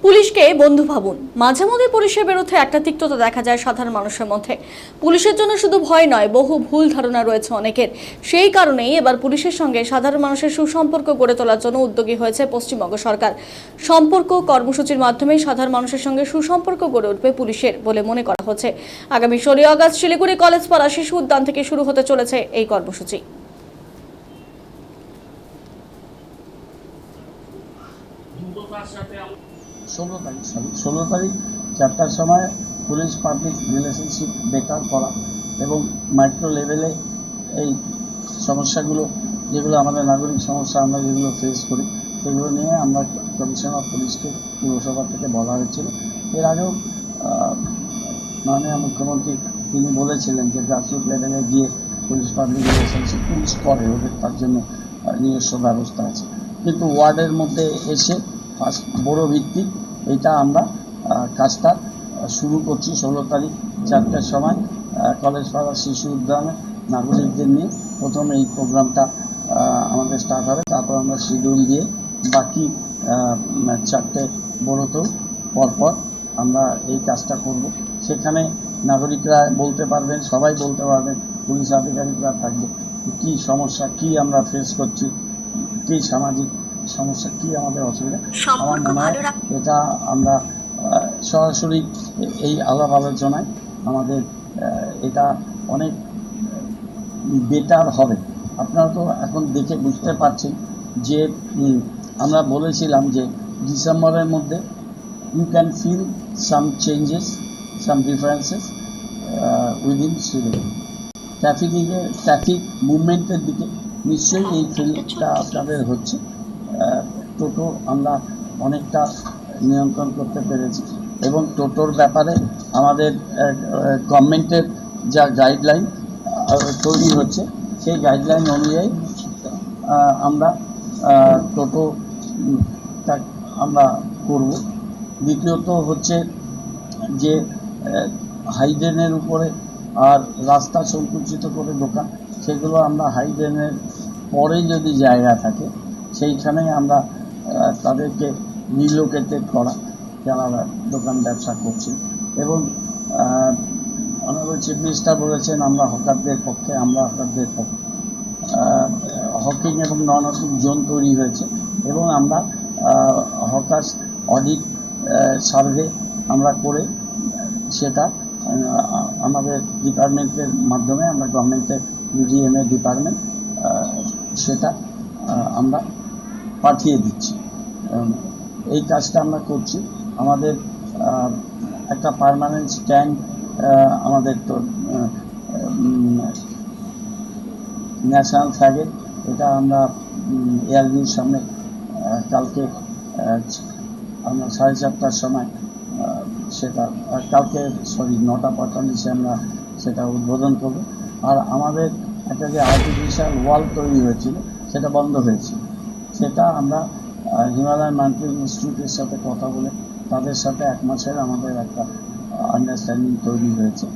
পুলিশকে বন্ধু ভাবুন। মাঝে মধ্যে পুলিশের বিরুদ্ধে একটা তিক্ততা দেখা যায় সাধারণ মানুষের মধ্যে। পুলিশের জন্য শুধু ভয় নয়, বহু ভুল ধারণা রয়েছে অনেকের। সেই কারণেই এবার পুলিশের সঙ্গে সাধারণ মানুষের সুসম্পর্ক গড়ে তোলার জন্য উদ্যোগী হয়েছে পশ্চিমবঙ্গ সরকার। সম্পর্ক কর্মসূচির মাধ্যমে সাধারণ মানুষের সঙ্গে সুসম্পর্ক গড়ে উঠবে পুলিশের বলে মনে করা হচ্ছে। আগামী 16 আগস্ট শিলিগুড়ি কলেজ পাড়া শিশু উদ্যান থেকে শুরু হতে চলেছে এই কর্মসূচি। 16 তারিখ 4টার সময় পুলিশ পাবলিক রিলেশনশিপ বেটার করা এবং মাইক্রো লেভেলে এই সমস্যাগুলো, যেগুলো আমাদের নাগরিক সমস্যা, আমরা যেগুলো ফেস করি, সেগুলো নিয়ে আমরা কমিশনার পুলিশকে পুরসভা থেকে বলা হয়েছিল। এর আগেও মাননীয় মুখ্যমন্ত্রী তিনি বলেছিলেন যে গ্রাসরুট লেভেলে গিয়ে পুলিশ পাবলিক রিলেশনশিপ পুলিশ করে, ওদের তার জন্য নিজস্ব ব্যবস্থা আছে। কিন্তু ওয়ার্ডের মধ্যে এসে ফার্স্ট বড় ভিত্তিক এটা আমরা কাজটা শুরু করছি 16 তারিখ 4টার সময় কলেজ পাড়া শিশু উদ্যানে নাগরিকদের নিয়ে প্রথম এই প্রোগ্রামটা আমাদের স্টার্ট হবে। তারপর আমরা শিডিউল দিয়ে বাকি 4টে বড়তেও পরপর আমরা এই কাজটা করব। সেখানে নাগরিকরা বলতে পারবেন, সবাই বলতে পারবেন, পুলিশ আধিকারিকরা থাকবে কী সমস্যা, কী আমরা ফেস করছি, কী সামাজিক সমস্যা, কী আমাদের অসুবিধা। আমার মনে হয় এটা আমরা সরাসরি এই আলাপ আলোচনায় আমাদের এটা অনেক বেটার হবে। আপনারা তো এখন দেখে বুঝতে পারছেন যে আমরা বলেছিলাম যে ডিসেম্বরের মধ্যে you can feel some changes, some differences within Siliguri. Traffic মুভমেন্টের দিকে নিশ্চয়ই এই ফিল্ডটা আপনাদের হচ্ছে। টোটো আমরা অনেকটা নিয়ন্ত্রণ করতে পেরেছি এবং টোটোর ব্যাপারে আমাদের গভর্নমেন্টের যা গাইডলাইন তৈরি হচ্ছে, সেই গাইডলাইন অনুযায়ী আমরা টোটোটা আমরা করব। দ্বিতীয়ত হচ্ছে যে হাইড্রেনের উপরে আর রাস্তা সংকুচিত করে দোকান, সেগুলো আমরা হাইড্রেনের পরে যদি জায়গা থাকে সেইখানে আমরা তাদেরকে রিলোকেটেড করা, যারা দোকান ব্যবসা করছে। এবং অনারেবল চিফ মিনিস্টার বলেছেন আমরা হকারদের পক্ষে, আমরা হকারদের পক্ষে। হকিং এবং নন হকিং জোন তৈরি হয়েছে এবং আমরা হকার্স অডিট সার্ভে আমরা করে সেটা আমাদের ডিপার্টমেন্টের মাধ্যমে, আমরা গভর্নমেন্টের ইউজিএমএ ডিপার্টমেন্ট সেটা আমরা পাঠিয়ে দিচ্ছি। এই কাজটা আমরা করছি। আমাদের একটা পার্মানেন্ট স্ট্যান্ড আমাদের তো ন্যাশনাল ফ্ল্যাগের, এটা আমরা এয়ারভিউর সামনে কালকে আমরা 4:30টার সময় সেটা কালকে 9:45 আমরা সেটা উদ্বোধন করব। আর আমাদের একটা যে আর্টিফিশিয়াল ওয়াল তৈরি হয়েছিল সেটা বন্ধ হয়েছে, সেটা আমরা হিমালয়ান মাউন্টেন ইনস্টিটিউটের সাথে কথা বলে তাদের সাথে 1 মাসের আমাদের একটা আন্ডারস্ট্যান্ডিং তৈরি হয়েছে।